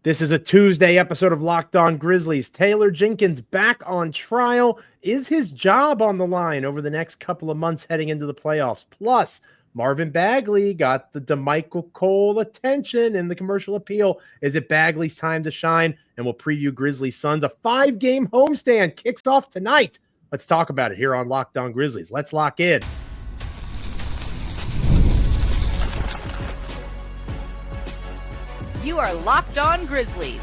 This is a Tuesday episode of Locked On Grizzlies. Taylor Jenkins back on trial. Is his job on the line over the next couple of months heading into the playoffs? Plus, Marvin Bagley got the Damichael Cole attention in the commercial appeal. Is it Bagley's time to shine? And we'll preview Grizzlies-Suns. A 5-game homestand kicks off tonight. Let's talk about it here on Locked On Grizzlies. Let's lock in. You are Locked On Grizzlies,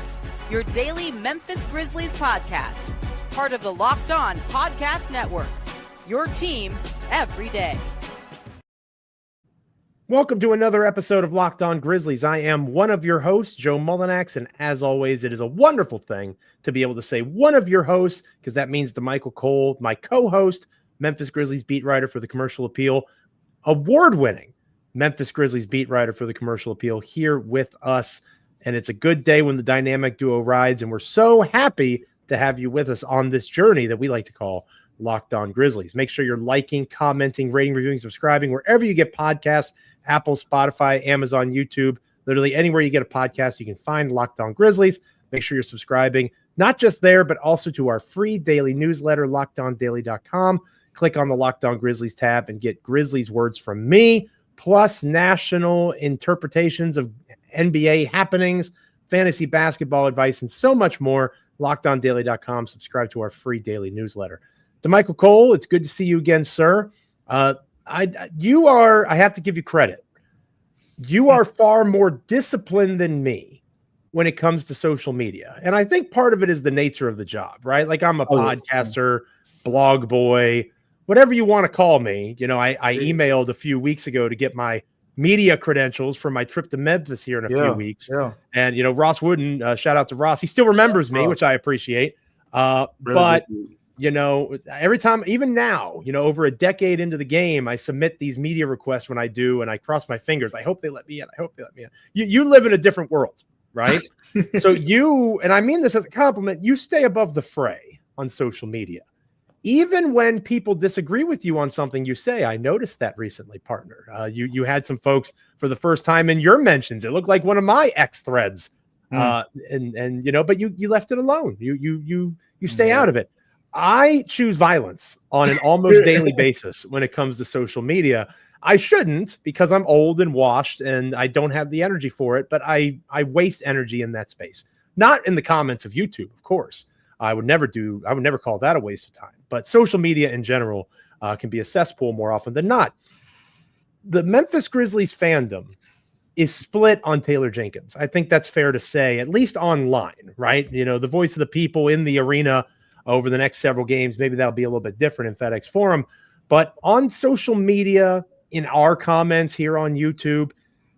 your daily Memphis Grizzlies podcast, part of the Locked On Podcast Network, your team every day. Welcome to another episode of Locked On Grizzlies. I am one of your hosts, Joe Mullinax, and as always, it is a wonderful thing to be able to say one of your hosts, because that means Damichael Cole, my co-host, Memphis Grizzlies beat writer for the Commercial Appeal, award-winning Memphis Grizzlies beat writer for the Commercial Appeal, here with us. And it's a good day when the dynamic duo rides, and we're so happy to have you with us on this journey that we like to call Locked On Grizzlies. Make sure you're liking, commenting, rating, reviewing, subscribing wherever you get podcasts, Apple, Spotify, Amazon, YouTube, literally anywhere you get a podcast, you can find Locked On Grizzlies. Make sure you're subscribing, not just there, but also to our free daily newsletter, lockedondaily.com. Click on the Locked On Grizzlies tab and get Grizzlies words from me, plus national interpretations of NBA happenings, fantasy basketball advice, and so much more. LockedOnDaily.com. Subscribe to our free daily newsletter. Damichael Cole, it's good to see you again, sir. I have to give you credit. You are far more disciplined than me when it comes to social media. And I think part of it is the nature of the job, right? Like I'm a podcaster, blog boy, whatever you want to call me. You know, I emailed a few weeks ago to get my media credentials for my trip to Memphis here in a few weeks. Yeah. And, you know, Ross Wooden, shout out to Ross. He still remembers me, which I appreciate. But, you know, every time, even now, you know, over a decade into the game, I submit these media requests when I do, and I cross my fingers. I hope they let me in. I hope they let me in. You live in a different world, right? So you, and I mean this as a compliment, you stay above the fray on social media. Even when people disagree with you on something you say. I noticed that recently, partner. You had some folks for the first time in your mentions. It looked like one of my X threads, and you know, but you left it alone. You stay out of it. I choose violence on an almost daily basis when it comes to social media. I shouldn't, because I'm old and washed and I don't have the energy for it. But I waste energy in that space, not in the comments of YouTube, of course. I would never call that a waste of time. But social media in general can be a cesspool more often than not. The Memphis Grizzlies fandom is split on Taylor Jenkins. I think that's fair to say, at least online, right? You know, the voice of the people in the arena over the next several games, maybe that'll be a little bit different in FedEx Forum. But on social media, in our comments here on YouTube,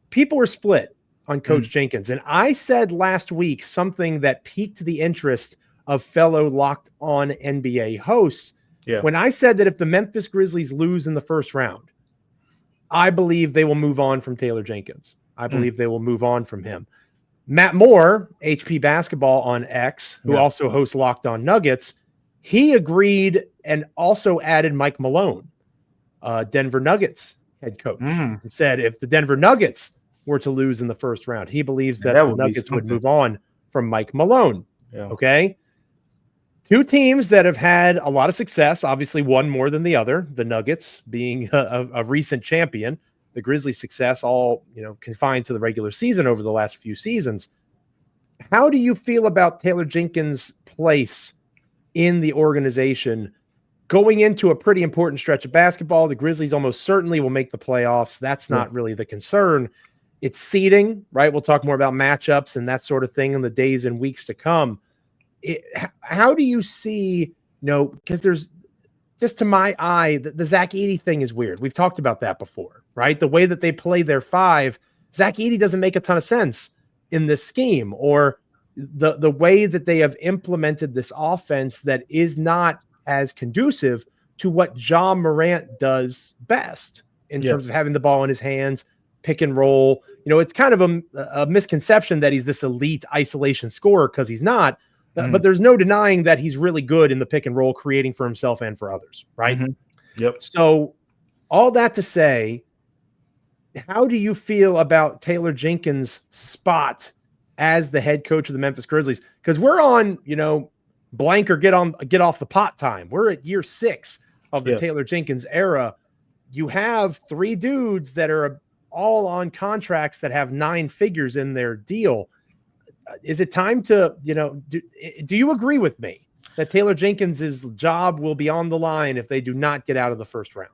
people are split on Coach Jenkins. And I said last week something that piqued the interest of fellow Locked On NBA hosts. Yeah. When I said that if the Memphis Grizzlies lose in the first round, I believe they will move on from Taylor Jenkins. I believe they will move on from him. Matt Moore, HP Basketball on X, who also hosts Locked On Nuggets, he agreed and also added Mike Malone, Denver Nuggets head coach, and said if the Denver Nuggets were to lose in the first round, he believes that the Nuggets would move on from Mike Malone. Yeah. Okay. Two teams that have had a lot of success, obviously one more than the other, the Nuggets being a recent champion, the Grizzlies' success all, you know, confined to the regular season over the last few seasons. How do you feel about Taylor Jenkins' place in the organization going into a pretty important stretch of basketball? The Grizzlies almost certainly will make the playoffs. That's not really the concern. It's seeding, right? We'll talk more about matchups and that sort of thing in the days and weeks to come. How do you see, you know, because there's just to my eye, the Zach Edey thing is weird. We've talked about that before, right? The way that they play their five, Zach Edey doesn't make a ton of sense in this scheme, or the way that they have implemented this offense that is not as conducive to what Ja Morant does best in terms of having the ball in his hands, pick and roll. You know, it's kind of a misconception that he's this elite isolation scorer, because he's not. But there's no denying that he's really good in the pick and roll, creating for himself and for others, right? Yep. So all that to say, how do you feel about Taylor Jenkins' spot as the head coach of the Memphis Grizzlies? Because we're on, blank or get off the pot time. We're at year 6 of the Taylor Jenkins era. You have 3 dudes that are all on contracts that have 9 figures in their deal. Is it time to, do you agree with me that Taylor Jenkins' job will be on the line if they do not get out of the first round?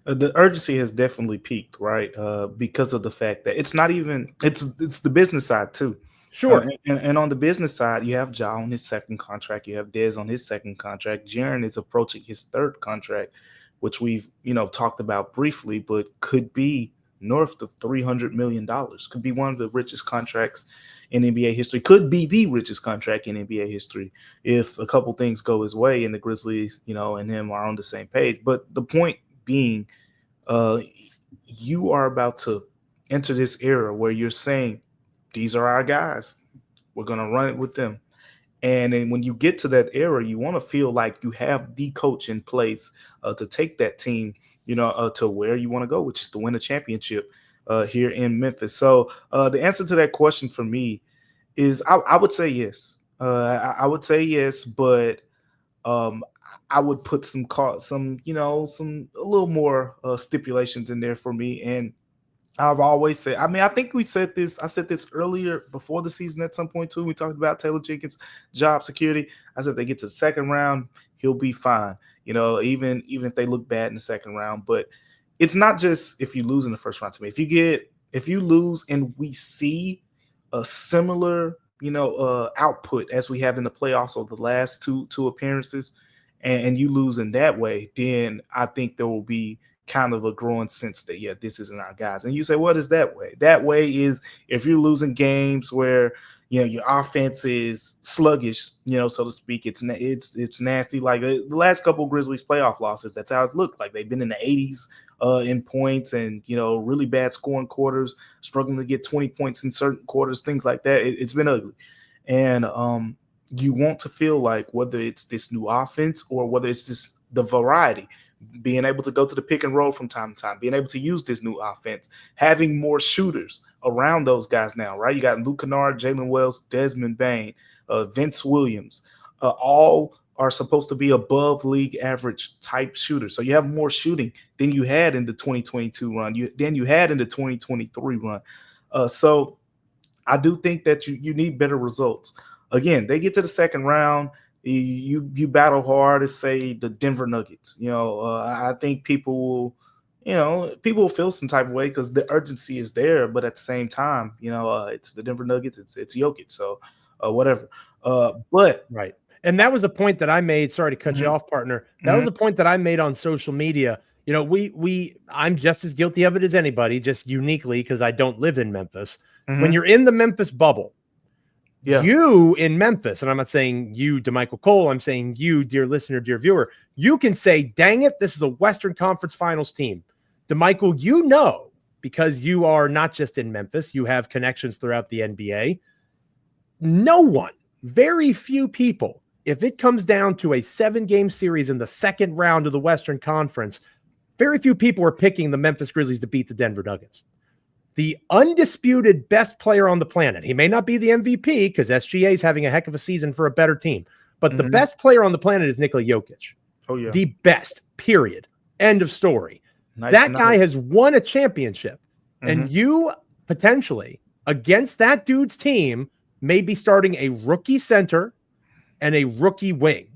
The urgency has definitely peaked, right? Because of the fact that it's not even it's the business side too. Sure. And on the business side, you have Ja on his second contract, you have Dez on his second contract. Jaren is approaching his third contract, which we've talked about briefly, but could be north of $300 million. Could be one of the richest contracts in NBA history. Could be the richest contract in NBA history if a couple things go his way and the Grizzlies, and him are on the same page. But the point being, you are about to enter this era where you're saying, these are our guys. We're going to run it with them. And then when you get to that era, you want to feel like you have the coach in place to take that team, to where you want to go, which is to win a championship here in Memphis. So the answer to that question for me is I would say yes. I would say yes, but I would put a little more stipulations in there for me. And I've always said, I think I said this earlier before the season at some point too. We talked about Taylor Jenkins' job security. I said if they get to the second round, he'll be fine. Even if they look bad in the second round. But it's not just if you lose in the first round to me. If you lose and we see a similar, output as we have in the playoffs over the last two appearances, and you lose in that way, then I think there will be kind of a growing sense that, this isn't our guys. And you say, what is that way? That way is if you're losing games where, your offense is sluggish, so to speak, it's nasty. Like the last couple of Grizzlies playoff losses, that's how it's looked like. They've been in the 80s in points and, really bad scoring quarters, struggling to get 20 points in certain quarters, things like that. It's been ugly. And you want to feel like whether it's this new offense or whether it's the variety, being able to go to the pick and roll from time to time, being able to use this new offense, having more shooters around those guys now, right? You got Luke Kennard, Jalen Wells, Desmond Bane, Vince Williams, all are supposed to be above league average type shooters. So you have more shooting than you had in the 2022 run, than you had in the 2023 run. So I do think that you need better results. Again, they get to the second round, you battle hard to say the Denver Nuggets. I think people will feel some type of way because the urgency is there, but at the same time, it's the Denver Nuggets, it's Jokic, so whatever. But right, and that was a point that I made. Sorry to cut you off, partner. That was a point that I made on social media. I'm just as guilty of it as anybody, just uniquely because I don't live in Memphis. When you're in the Memphis bubble. Yeah. You in Memphis, and I'm not saying you, Damichael Cole, I'm saying you, dear listener, dear viewer, you can say, dang it, this is a Western Conference Finals team. Damichael, because you are not just in Memphis, you have connections throughout the NBA. No one, very few people, if it comes down to a 7-game series in the second round of the Western Conference, very few people are picking the Memphis Grizzlies to beat the Denver Nuggets. The undisputed best player on the planet. He may not be the MVP because SGA is having a heck of a season for a better team, but the best player on the planet is Nikola Jokic. Oh, yeah. The best, period. End of story. That guy has won a championship, and you potentially, against that dude's team, may be starting a rookie center and a rookie wing.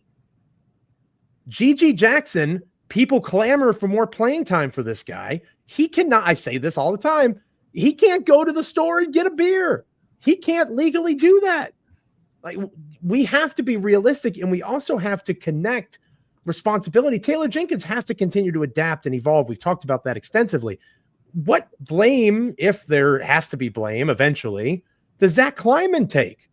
G.G. Jackson, people clamor for more playing time for this guy. He cannot, I say this all the time, he can't go to the store and get a beer. He can't legally do that. Like, we have to be realistic, and we also have to connect responsibility. Taylor Jenkins has to continue to adapt and evolve. We've talked about that extensively. What blame, if there has to be blame eventually, does Zach Kleiman take?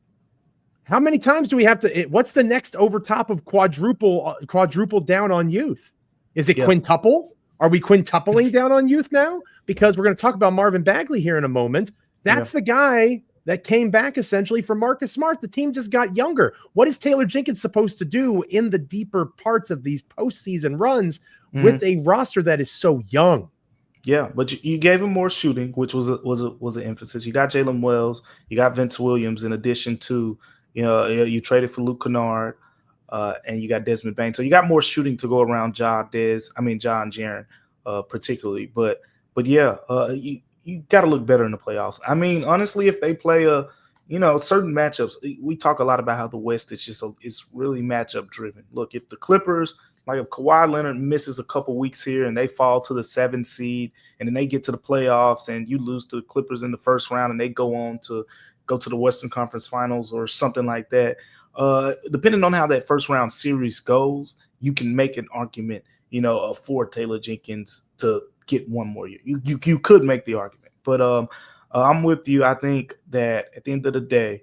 How many times do we have to? What's the next over top of quadruple down on youth? Is it quintuple? Are we quintupling down on youth now? Because we're going to talk about Marvin Bagley here in a moment. That's the guy that came back essentially for Marcus Smart. The team just got younger. What is Taylor Jenkins supposed to do in the deeper parts of these postseason runs with a roster that is so young? Yeah, but you gave him more shooting, which was an emphasis. You got Jalen Wells, you got Vince Williams, in addition to you traded for Luke Kennard, and you got Desmond Bain. So you got more shooting to go around Ja and Jaren, particularly. But yeah, you got to look better in the playoffs. I mean, honestly, if they play certain matchups, we talk a lot about how the West is it's really matchup driven. Look, if the Clippers, like if Kawhi Leonard misses a couple weeks here and they fall to the 7th seed and then they get to the playoffs and you lose to the Clippers in the first round and they go on to go to the Western Conference Finals or something like that, depending on how that first round series goes, you can make an argument, for Taylor Jenkins to get one more year. You could make the argument, but I'm with you. I think that at the end of the day,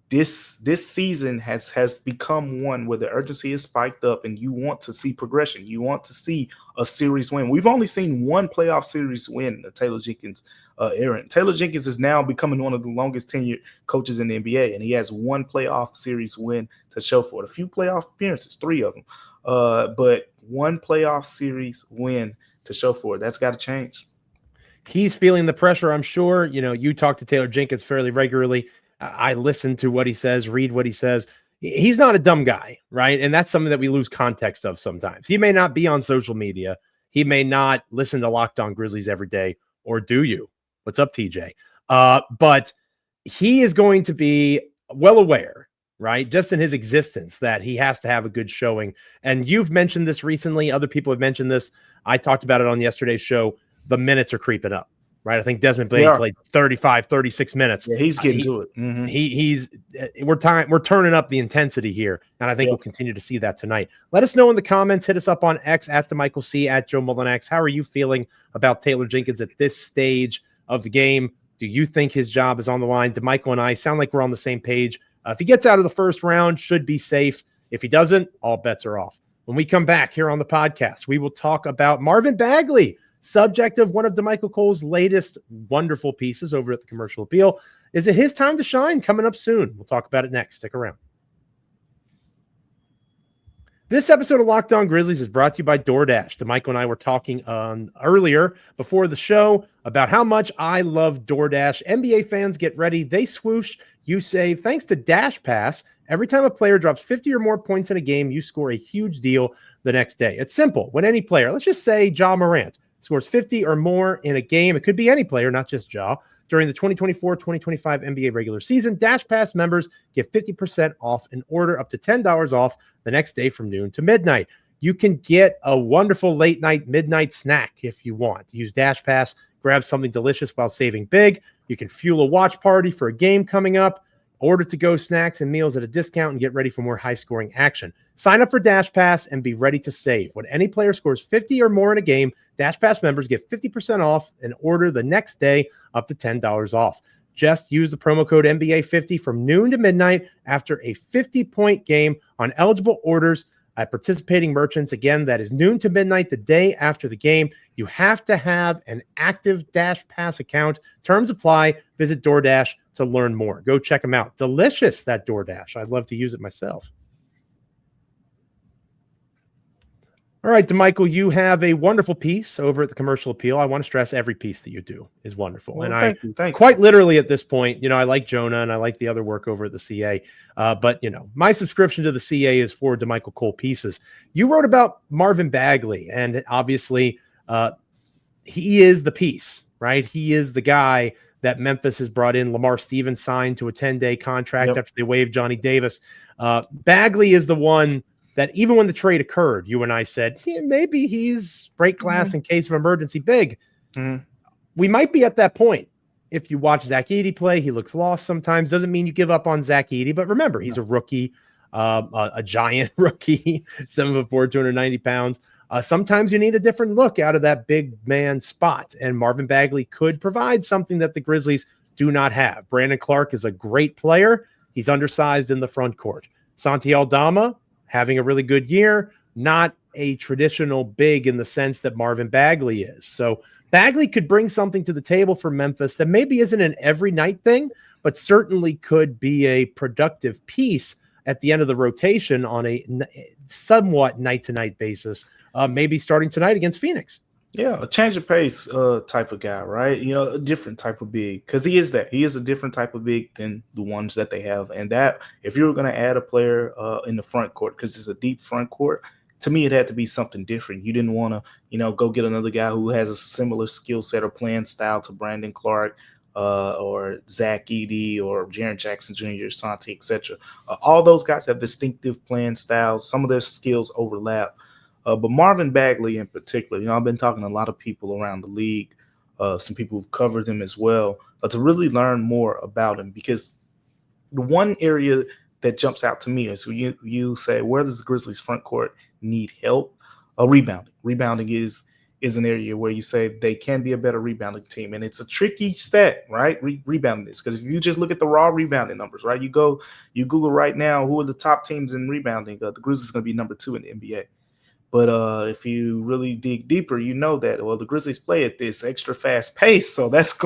this season has become one where the urgency is spiked up and you want to see progression. You want to see a series win. We've only seen one playoff series win in the Taylor Jenkins era. Taylor Jenkins is now becoming one of the longest tenured coaches in the NBA, and he has one playoff series win to show for it. A few playoff appearances, 3 of them, but one playoff series win to show for it. That's got to change. He's feeling the pressure, I'm sure. You talk to Taylor Jenkins fairly regularly. I listen to what he says, read what he says. He's not a dumb guy, right? And that's something that we lose context of sometimes. He may not be on social media. He may not listen to Locked On Grizzlies every day, or do you? What's up, TJ? But he is going to be well aware, right, just in his existence, that he has to have a good showing. And you've mentioned this recently. Other people have mentioned this. I talked about it on yesterday's show. The minutes are creeping up. Right, I think Desmond Bain played 35, 36 minutes. Yeah, he's getting to it. Mm-hmm. We're turning up the intensity here, and I think we'll continue to see that tonight. Let us know in the comments. Hit us up on X at Damichael C, at Joe Mullinax. How are you feeling about Taylor Jenkins at this stage of the game? Do you think his job is on the line? Damichael and I sound like we're on the same page. If he gets out of the first round, should be safe. If he doesn't, all bets are off. When we come back here on the podcast, we will talk about Marvin Bagley, subject of one of Damichael Cole's latest wonderful pieces over at the Commercial Appeal. Is it his time to shine? Coming up soon. We'll talk about it next. Stick around. This episode of Locked On Grizzlies is brought to you by DoorDash. Damichael and I were talking earlier before the show about how much I love DoorDash. NBA fans, get ready. They swoosh, you save. Thanks to Dash Pass, every time a player drops 50 or more points in a game, you score a huge deal the next day. It's simple. When any player, let's just say Ja Morant, scores 50 or more in a game, it could be any player, not just Ja, during the 2024-2025 NBA regular season, Dash Pass members get 50% off an order, up to $10 off the next day from noon to midnight. You can get a wonderful late night, midnight snack if you want. Use Dash Pass, grab something delicious while saving big. You can fuel a watch party for a game coming up. Order to-go snacks and meals at a discount and get ready for more high-scoring action. Sign up for Dash Pass and be ready to save. When any player scores 50 or more in a game, Dash Pass members get 50% off an order the next day, up to $10 off. Just use the promo code NBA50 from noon to midnight after a 50-point game on eligible orders at participating merchants. Again, that is noon to midnight the day after the game. You have to have an active Dash Pass account. Terms apply. Visit DoorDash to learn more. Go check them out. Delicious, that DoorDash. I'd love to use it myself. All right, Damichael, you have a wonderful piece over at the Commercial Appeal. I want to stress every piece that you do is wonderful. Well, and thank you. Quite literally at this point, I like Jonah and I like the other work over at the CA. But my subscription to the CA is for Damichael Cole pieces. You wrote about Marvin Bagley, and obviously he is the piece, right? He is the guy that Memphis has brought in. Lamar Stevens signed to a 10-day contract after they waived Johnny Davis. Bagley is the one that even when the trade occurred, you and I said, maybe he's break glass in case of emergency big. We might be at that point. If you watch Zach Edey play, he looks lost sometimes. Doesn't mean you give up on Zach Edey, but remember, he's a rookie, a giant rookie, 7'4", 290 pounds. Sometimes you need a different look out of that big man spot, and Marvin Bagley could provide something that the Grizzlies do not have. Brandon Clark is a great player. He's undersized in the front court. Santi Aldama, having a really good year, not a traditional big in the sense that Marvin Bagley is. So Bagley could bring something to the table for Memphis that maybe isn't an every night thing, but certainly could be a productive piece at the end of the rotation on a somewhat night-to-night basis, maybe starting tonight against Phoenix. Yeah, a change of pace type of guy, right? You know, a different type of big, because he is that. He is a different type of big than the ones that they have. And that, if you were going to add a player in the front court, because it's a deep front court, to me it had to be something different. You didn't want to, go get another guy who has a similar skill set or playing style to Brandon Clark or Zach Edey or Jaren Jackson Jr., Santi, etc. All those guys have distinctive playing styles. Some of their skills overlap. But Marvin Bagley in particular, I've been talking to a lot of people around the league, some people who've covered him as well, to really learn more about him, because the one area that jumps out to me is when you say, where does the Grizzlies front court need help? Rebounding. Rebounding is an area where you say they can be a better rebounding team. And it's a tricky stat, right? Rebounding is, because if you just look at the raw rebounding numbers, right? You Google right now, who are the top teams in rebounding? The Grizzlies are going to be number 2 in the NBA. But if you really dig deeper, you know that, well, the Grizzlies play at this extra fast pace. So that's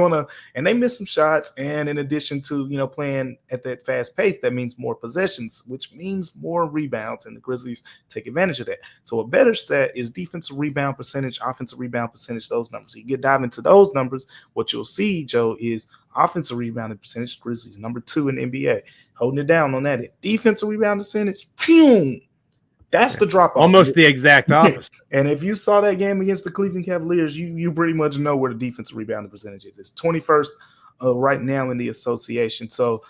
and they miss some shots. And in addition to, playing at that fast pace, that means more possessions, which means more rebounds. And the Grizzlies take advantage of that. So a better stat is defensive rebound percentage, offensive rebound percentage, those numbers. So you dive into those numbers. What you'll see, Joe, is offensive rebounding percentage, Grizzlies, number 2 in the NBA, holding it down on that. Defensive rebound percentage, phew. That's the drop off. Almost the exact opposite. And if you saw that game against the Cleveland Cavaliers, you pretty much know where the defensive rebounding percentage is. It's 21st right now in the association. So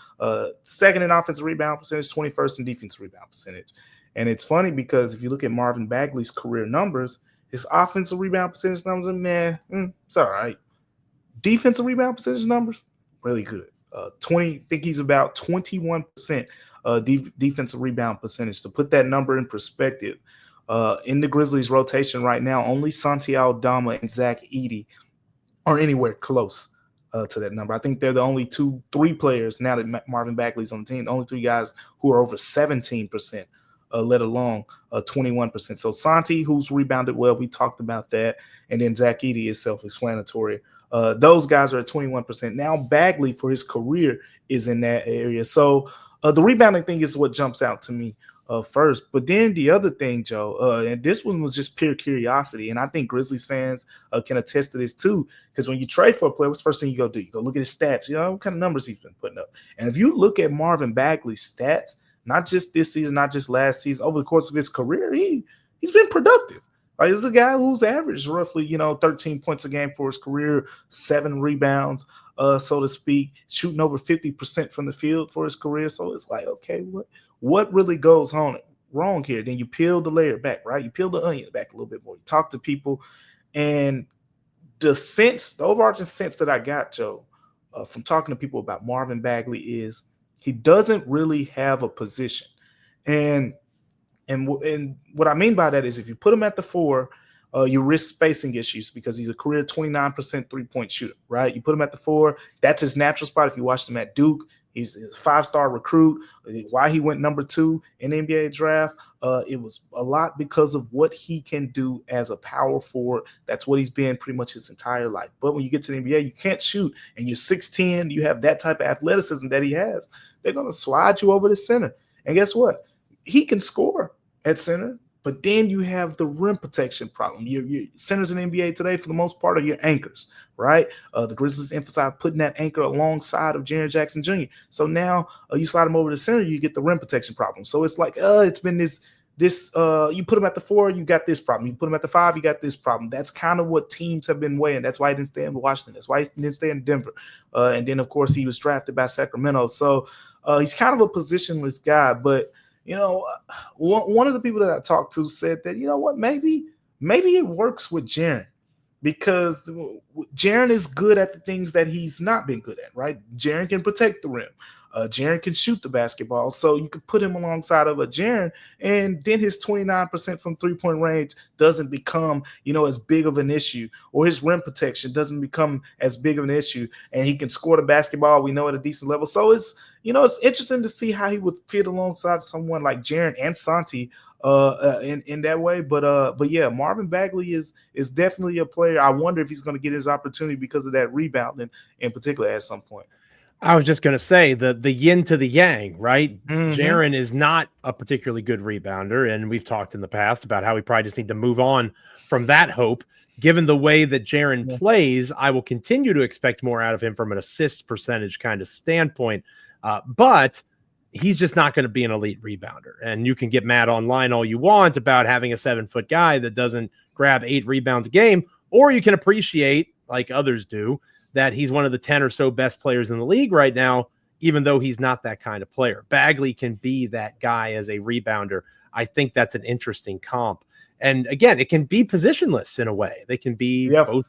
second in offensive rebound percentage, 21st in defensive rebound percentage. And it's funny because if you look at Marvin Bagley's career numbers, his offensive rebound percentage numbers are it's all right. Defensive rebound percentage numbers, really good. I think he's about 21%. Defensive rebound percentage. To put that number in perspective, in the Grizzlies rotation right now, only Santi Aldama and Zach Edey are anywhere close to that number. I think they're the only 2-3 players now that Marvin Bagley's on the team, the only 3 guys who are over 17%, let alone 21%. So Santi, who's rebounded well, we talked about that, and then Zach Edey is self-explanatory. Those guys are at 21%. Now Bagley, for his career, is in that area. So the rebounding thing is what jumps out to me first. But then the other thing, Joe, and this one was just pure curiosity, and I think Grizzlies fans can attest to this too, because when you trade for a player, what's the first thing you go do? You go look at his stats, what kind of numbers he's been putting up. And if you look at Marvin Bagley's stats, not just this season, not just last season, over the course of his career, he's been productive. Like, this is a guy who's averaged roughly, 13 points a game for his career, 7 rebounds, so to speak, shooting over 50% from the field for his career. So it's like, okay, what really goes on wrong here? Then you peel the layer back, right? You peel the onion back a little bit more. You talk to people, and the overarching sense that I got, Joe, from talking to people about Marvin Bagley is he doesn't really have a position. And what I mean by that is if you put him at the 4, you risk spacing issues because he's a career 29% three-point shooter, right? You put him at the 4, that's his natural spot. If you watched him at Duke, he's a 5-star recruit. Why he went number 2 in the NBA draft, it was a lot because of what he can do as a power forward. That's what he's been pretty much his entire life. But when you get to the NBA, you can't shoot, and you're 6'10", you have that type of athleticism that he has. They're going to slide you over the center. And guess what? He can score at center, but then you have the rim protection problem. Your centers in the NBA today, for the most part, are your anchors, right? The Grizzlies emphasize putting that anchor alongside of Jaren Jackson Jr. So now you slide him over to center, you get the rim protection problem. So it's like, it's been this you put him at the 4, you got this problem. You put him at the 5, you got this problem. That's kind of what teams have been weighing. That's why he didn't stay in Washington. That's why he didn't stay in Denver. And then, of course, he was drafted by Sacramento. So he's kind of a positionless guy, but one of the people that I talked to said that, maybe it works with Jaren, because Jaren is good at the things that he's not been good at, right? Jaren can protect the rim. Jaren can shoot the basketball. So you could put him alongside of a Jaren, and then his 29% from three-point range doesn't become, as big of an issue, or his rim protection doesn't become as big of an issue, and he can score the basketball, we know, at a decent level. So it's interesting to see how he would fit alongside someone like Jaren and Santi in that way. But yeah, Marvin Bagley is definitely a player. I wonder if he's going to get his opportunity because of that rebounding in particular at some point. I was just going to say the yin to the yang, right? Mm-hmm. Jaren is not a particularly good rebounder, and we've talked in the past about how we probably just need to move on from that hope. Given the way that Jaren plays, I will continue to expect more out of him from an assist percentage kind of standpoint. But he's just not going to be an elite rebounder. And you can get mad online all you want about having a 7-foot guy that doesn't grab 8 rebounds a game, or you can appreciate, like others do, that he's one of the 10 or so best players in the league right now, even though he's not that kind of player. Bagley can be that guy as a rebounder. I think that's an interesting comp. And again, it can be positionless in a way. They can be both.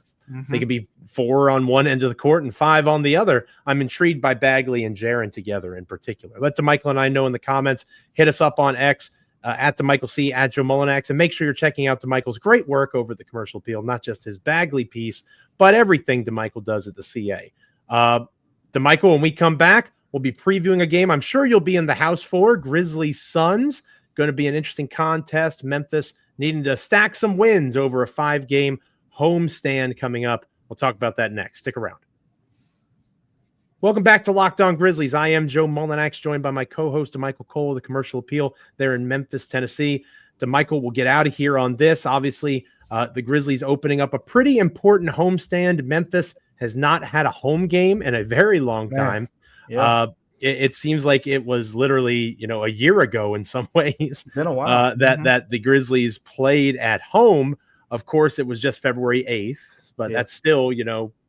They can be 4 on one end of the court and 5 on the other. I'm intrigued by Bagley and Jaren together in particular. Let Damichael and I know in the comments. Hit us up on X at Damichael C, at Joe Mullinax, and make sure you're checking out Damichael's great work over at the Commercial Appeal, not just his Bagley piece, but everything Damichael does at the CA. Damichael, when we come back, we'll be previewing a game I'm sure you'll be in the house for, Grizzlies-Suns. Going to be an interesting contest. Memphis needing to stack some wins over a 5-game homestand coming up. We'll talk about that next. Stick around. Welcome back to Locked On Grizzlies. I am Joe Mullinax, joined by my co-host, Damichael Cole of the Commercial Appeal there in Memphis, Tennessee. Damichael will get out of here on this. Obviously, the Grizzlies opening up a pretty important homestand. Memphis has not had a home game in a very long time. Yeah. It seems like it was literally, a year ago in some ways. It's been a while. That the Grizzlies played at home. Of course, it was just February 8th, but that's still,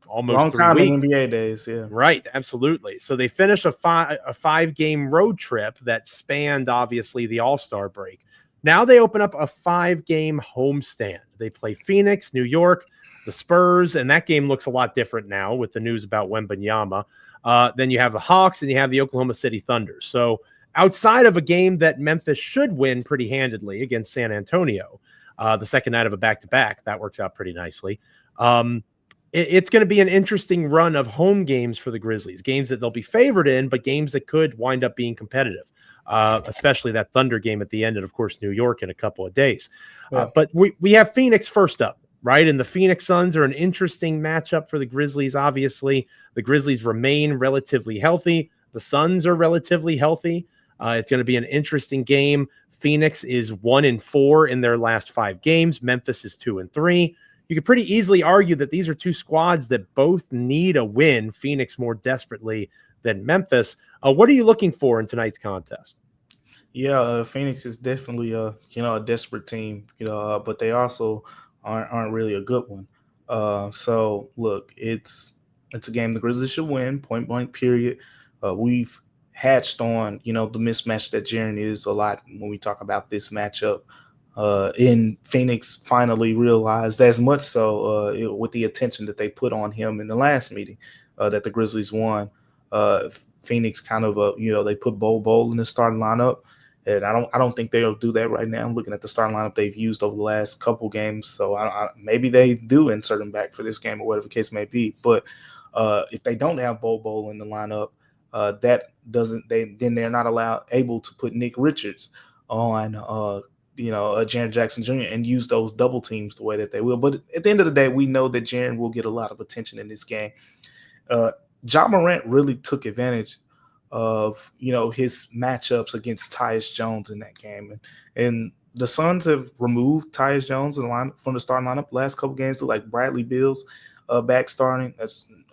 almost long 3 time weeks. in NBA days. Yeah. Right. Absolutely. So they finished a 5-game road trip that spanned, obviously, the All-Star break. Now they open up a 5-game homestand. They play Phoenix, New York, the Spurs, and that game looks a lot different now with the news about Wembanyama. Then you have the Hawks and you have the Oklahoma City Thunder. So outside of a game that Memphis should win pretty handedly against San Antonio, the second night of a back-to-back, that works out pretty nicely. It's going to be an interesting run of home games for the Grizzlies, games that they'll be favored in, but games that could wind up being competitive, especially that Thunder game at the end and, of course, New York in a couple of days. But we have Phoenix first up, right? And the Phoenix Suns are an interesting matchup for the Grizzlies, obviously. The Grizzlies remain relatively healthy. The Suns are relatively healthy. It's going to be an interesting game. Phoenix is 1-4 in their last 5 games. Memphis is 2-3. You could pretty easily argue that these are two squads that both need a win, Phoenix more desperately than Memphis. What are you looking for in tonight's contest? Yeah, Phoenix is definitely a desperate team, but they also aren't really a good one. So look, it's a game the Grizzlies should win, point blank period. We've hatched on, the mismatch that Jaren is a lot when we talk about this matchup. In Phoenix finally realized as much so with the attention that they put on him in the last meeting that the Grizzlies won. Phoenix kind of, they put Bol in the starting lineup. And I don't think they'll do that right now. I'm looking at the starting lineup they've used over the last couple games. So maybe they do insert him back for this game or whatever the case may be. But if they don't have Bol in the lineup, then they're not able to put Nick Richards on Jaren Jackson Jr. and use those double teams the way that they will. But at the end of the day, we know that Jaren will get a lot of attention in this game. Ja Morant really took advantage of his matchups against Tyus Jones in that game, and the Suns have removed Tyus Jones from the starting lineup last couple games. Like Bradley Beal's back starting.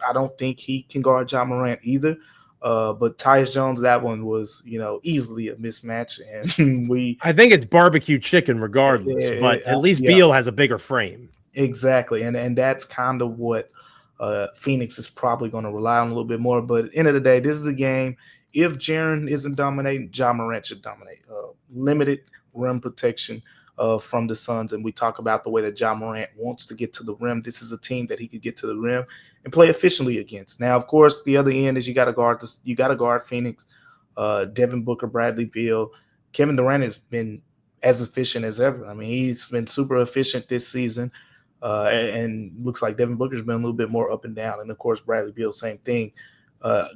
I don't think he can guard Ja Morant either. But Tyus Jones, that one was easily a mismatch, and I think it's barbecue chicken regardless, but at least Beal has a bigger frame. Exactly, and that's kind of what Phoenix is probably going to rely on a little bit more. But at the end of the day, this is a game. If Jaren isn't dominating, Ja Morant should dominate. Limited rim protection from the Suns, and we talk about the way that Ja Morant wants to get to the rim. This is a team that he could get to the rim and play efficiently against. Now, of course, the other end is you got to guard Phoenix, Devin Booker, Bradley Beal. Kevin Durant has been as efficient as ever. I mean, he's been super efficient this season. And looks like Devin Booker's been a little bit more up and down. And, of course, Bradley Beal, same thing.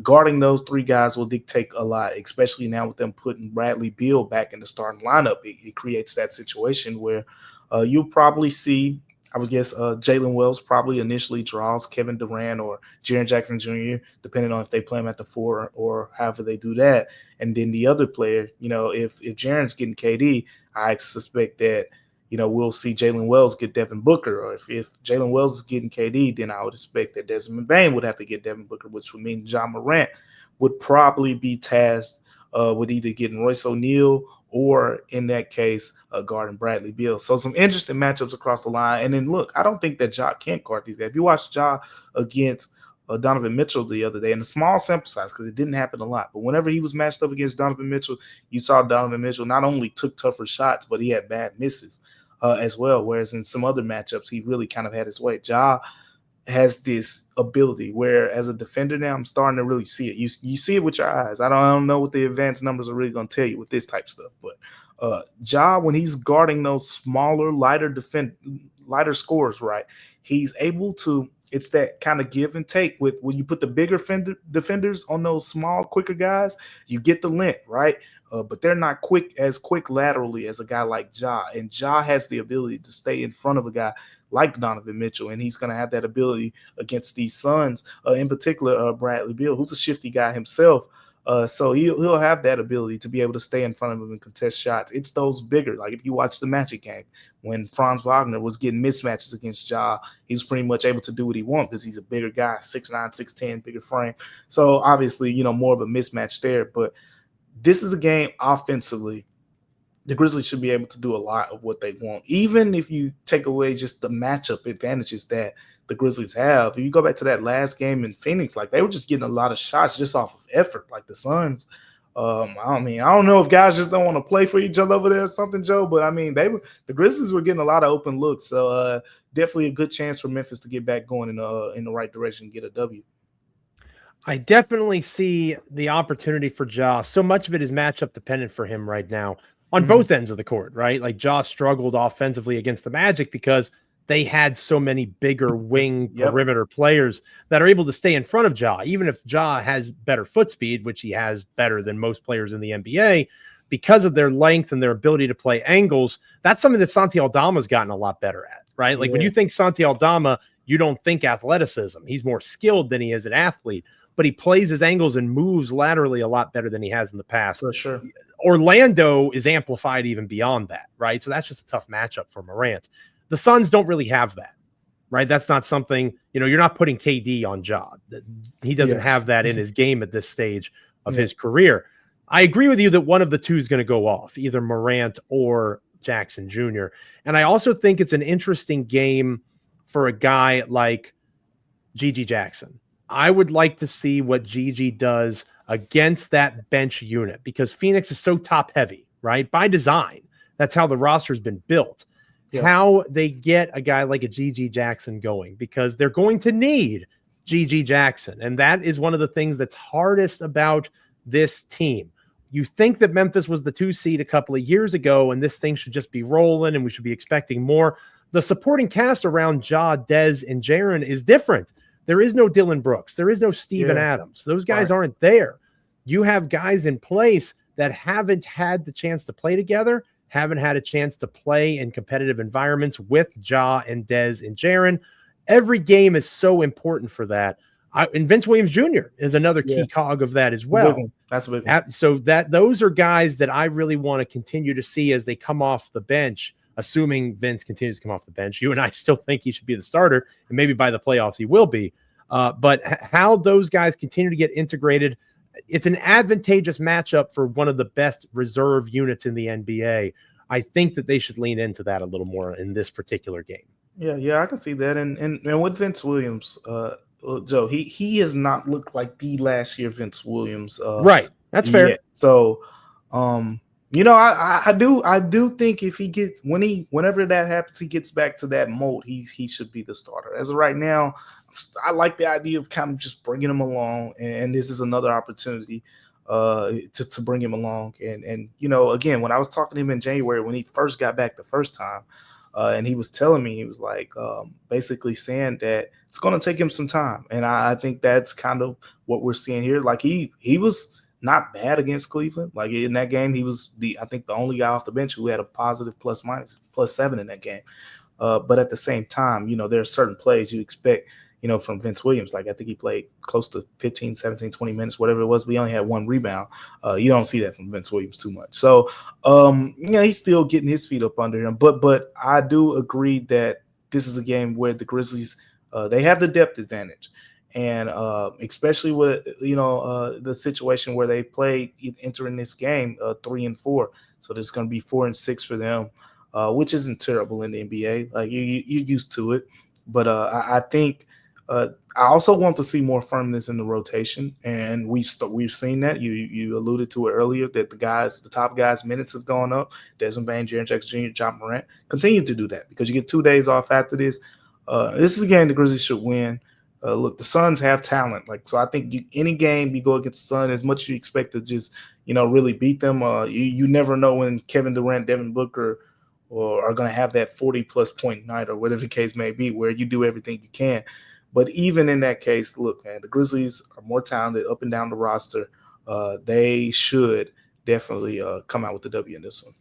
Guarding those 3 guys will dictate a lot, especially now with them putting Bradley Beal back in the starting lineup. It creates that situation where you'll probably see, I would guess, Jalen Wells probably initially draws Kevin Durant or Jaren Jackson Jr., depending on if they play him at the 4 or however they do that. And then the other player, if Jaren's getting KD, I suspect that we'll see Jalen Wells get Devin Booker, or if Jalen Wells is getting KD, then I would expect that Desmond Bane would have to get Devin Booker, which would mean John Morant would probably be tasked with either getting Royce O'Neal or, in that case, guarding Bradley Beal. So some interesting matchups across the line. And then, look, I don't think that Ja can't guard these guys. If you watch Ja against Donovan Mitchell the other day, in a small sample size, because it didn't happen a lot, but whenever he was matched up against Donovan Mitchell, you saw Donovan Mitchell not only took tougher shots, but he had bad misses as well, whereas in some other matchups, he really kind of had his way. Ja has this ability where, as a defender now, I'm starting to really see it. You see it with your eyes. I don't know what the advanced numbers are really going to tell you with this type stuff, but Ja, when he's guarding those smaller, lighter scores, right, he's able to. It's that kind of give and take with when you put the bigger defenders on those small, quicker guys, you get the length, right? But they're not quick laterally as a guy like Ja. And Ja has the ability to stay in front of a guy like Donovan Mitchell, and he's going to have that ability against these Suns, in particular Bradley Beal, who's a shifty guy himself. So he'll have that ability to be able to stay in front of him and contest shots. It's those bigger, like if you watch the Magic game, when Franz Wagner was getting mismatches against Ja, he was pretty much able to do what he wanted because he's a bigger guy, 6'9", 6'10", bigger frame. So obviously, more of a mismatch there. But this is a game offensively. The Grizzlies should be able to do a lot of what they want, even if you take away just the matchup advantages that the Grizzlies have. If you go back to that last game in Phoenix, like they were just getting a lot of shots just off of effort, like the Suns. I don't know if guys just don't want to play for each other over there or something, Joe, but I mean, the Grizzlies were getting a lot of open looks. So definitely a good chance for Memphis to get back going in the right direction and get a W. I definitely see the opportunity for Ja. So much of it is matchup dependent for him right now on both ends of the court, right? Like Ja struggled offensively against the Magic because they had so many bigger wing perimeter players that are able to stay in front of Ja. Even if Ja has better foot speed, which he has better than most players in the NBA, because of their length and their ability to play angles, that's something that Santi Aldama's gotten a lot better at, right? Like when you think Santi Aldama, you don't think athleticism. He's more skilled than he is an athlete, but he plays his angles and moves laterally a lot better than he has in the past. For sure. Orlando is amplified even beyond that, right? So that's just a tough matchup for Morant. The Suns don't really have that, right? That's not something, you're not putting KD on Ja. He doesn't have that in his game at this stage of his career. I agree with you that one of the two is going to go off, either Morant or Jackson Jr. And I also think it's an interesting game for a guy like Gigi Jackson. I would like to see what Gigi does against that bench unit because Phoenix is so top heavy, right? By design. That's how the roster's been built. Yeah. How they get a guy like a Gigi Jackson going because they're going to need Gigi Jackson. And that is one of the things that's hardest about this team. You think that Memphis was the 2 seed a couple of years ago and this thing should just be rolling and we should be expecting more. The supporting cast around Ja, Dez, and Jaren is different. There is no Dylan Brooks. There is no Steven Adams. Those guys aren't there. You have guys in place that haven't had the chance to play together, haven't had a chance to play in competitive environments with Ja and Dez and Jaren. Every game is so important for that. And Vince Williams Jr. is another key cog of that as well. That's a big one. So those are guys that I really want to continue to see as they come off the bench, assuming Vince continues to come off the bench. You and I still think he should be the starter, and maybe by the playoffs he will be. But how those guys continue to get integrated, it's an advantageous matchup for one of the best reserve units in the NBA. I think that they should lean into that a little more in this particular game. Yeah, I can see that. And with Vince Williams, Joe, he has not looked like the last year Vince Williams. Right. That's fair. Yet. So, I do think if he gets whenever that happens, he gets back to that mold. He should be the starter. As of right now, I like the idea of kind of just bringing him along, and this is another opportunity to bring him along. And again, when I was talking to him in January when he first got back the first time, and he was telling me, he was like basically saying that it's going to take him some time, and I think that's kind of what we're seeing here. Like he was not bad against Cleveland. Like in that game, he was I think the only guy off the bench who had a positive +7 in that game. But at the same time, there are certain plays you expect from Vince Williams. Like, I think he played close to 15, 17, 20 minutes, whatever it was, but he only had 1 rebound. You don't see that from Vince Williams too much. So, he's still getting his feet up under him. But I do agree that this is a game where the Grizzlies, they have the depth advantage. And especially with, the situation where they played entering this game 3-4. So there's going to be 4-6 for them, which isn't terrible in the NBA. Like, you're used to it. But I think I also want to see more firmness in the rotation, and we've seen that. You alluded to it earlier that the top guys' minutes have gone up. Desmond Bane, Jaren Jackson Jr., John Morant continue to do that because you get 2 days off after this. This is a game the Grizzlies should win. Look, the Suns have talent. So I think any game you go against the Suns, as much as you expect to just really beat them, you never know when Kevin Durant, Devin Booker, or are going to have that 40-plus point night or whatever the case may be, where you do everything you can. But even in that case, look, man, the Grizzlies are more talented up and down the roster. They should definitely come out with the W in this one.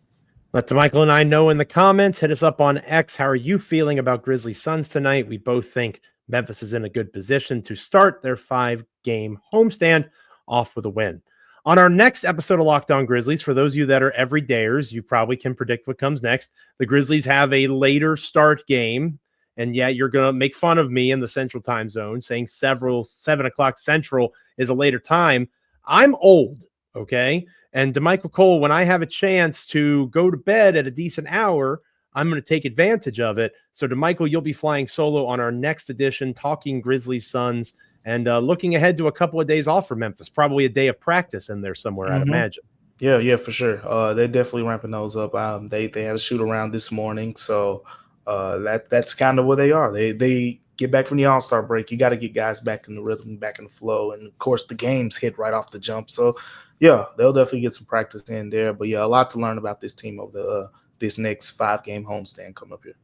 Let Damichael and I know in the comments. Hit us up on X. How are you feeling about Grizzlies-Suns tonight? We both think Memphis is in a good position to start their 5-game homestand off with a win. On our next episode of Locked On Grizzlies, for those of you that are everydayers, you probably can predict what comes next. The Grizzlies have a later start game, and yeah, you're going to make fun of me in the Central Time Zone, saying 7 o'clock Central is a later time. I'm old, okay? And Damichael Cole, when I have a chance to go to bed at a decent hour, I'm going to take advantage of it. So, Damichael, you'll be flying solo on our next edition, talking Grizzlies-Suns, and looking ahead to a couple of days off for Memphis, probably a day of practice in there somewhere, I'd imagine. Yeah, for sure. They're definitely ramping those up. They had a shoot around this morning, so that's kind of where they are. They get back from the All-Star break. You got to get guys back in the rhythm, back in the flow, and of course the games hit right off the jump. So yeah, they'll definitely get some practice in there. But yeah, a lot to learn about this team over this next 5-game homestand coming up here.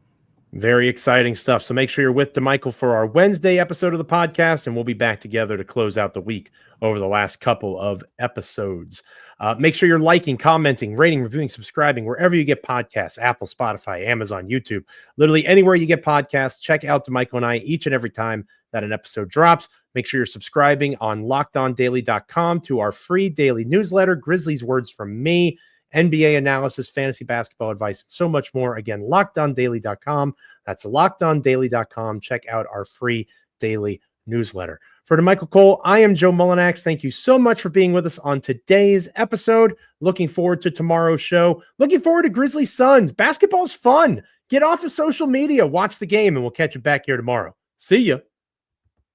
Very exciting stuff. So make sure you're with Damichael for our Wednesday episode of the podcast, and we'll be back together to close out the week over the last couple of episodes. Make sure you're liking, commenting, rating, reviewing, subscribing, wherever you get podcasts, Apple, Spotify, Amazon, YouTube, literally anywhere you get podcasts. Check out Damichael and I each and every time that an episode drops. Make sure you're subscribing on LockedOnDaily.com to our free daily newsletter, Grizzlies Words from Me, NBA analysis, fantasy basketball advice, and so much more. Again, LockedOnDaily.com. That's LockedOnDaily.com. Check out our free daily newsletter. For Damichael Cole, I am Joe Mullinax. Thank you so much for being with us on today's episode. Looking forward to tomorrow's show. Looking forward to Grizzlies-Suns. Basketball's fun. Get off of social media, watch the game, and we'll catch you back here tomorrow. See ya.